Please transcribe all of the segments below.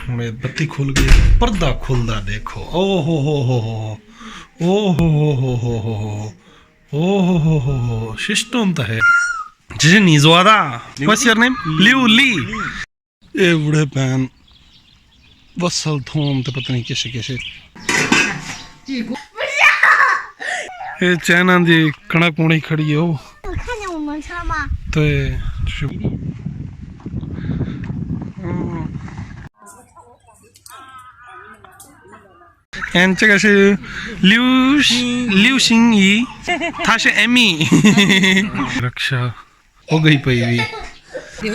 मैं बत्ती खुल गई, पर्दा खुलदा देखो। ओ हो ओ हो सिस्टम तो है जिसे निजवादा। What's your name? लिu ली। ए बूढ़े पैन वसल थोम तो पता नहीं कैसे कैसे ये चाइना दी कणक मुड़ी खड़ी है वो तो And 这个是流星雨，它是 Emmy。रक्षा हो गई पई भी।刘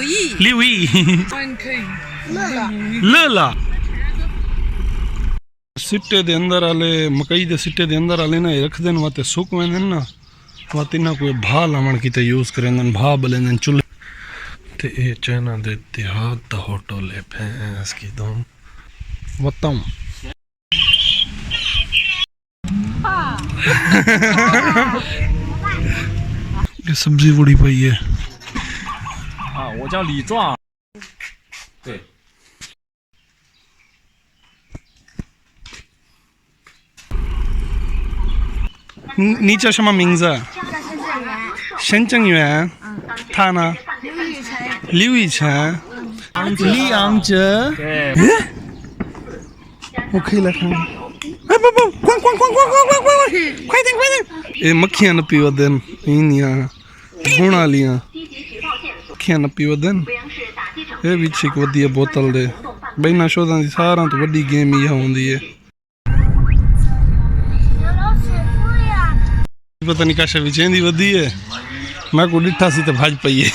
毅，乐了。सिट्टे दे अंदर आले मकई दे सिट्टे दे अंदर आले ना रख देन वाते सुक वेंदन ना वाते ना कोई भा लावण की ते यूज करेंदन भा बलेंदन चुल्हे ते ए चाइना दे देहात दा होटल है भैंस की दम बताऊं। ये सब्जी बड़ी पई है। हाँ, 我叫李壮。对。你叫什么名字？沈正元。他呢？刘雨辰。李昂哲。对。我可以来看看。哎不，快！快点！ये मक्खियां न पीवा देन इनियां गुण वालियां मक्खियां न पीवा देन ये भी ठीक वधी बोतल दे बैना शोधां दी सारां तो वड्डी गेम ही होंदी है। पता नहीं काशा विचेंदी वधी है मैं को डिठा सी ते भज पई है।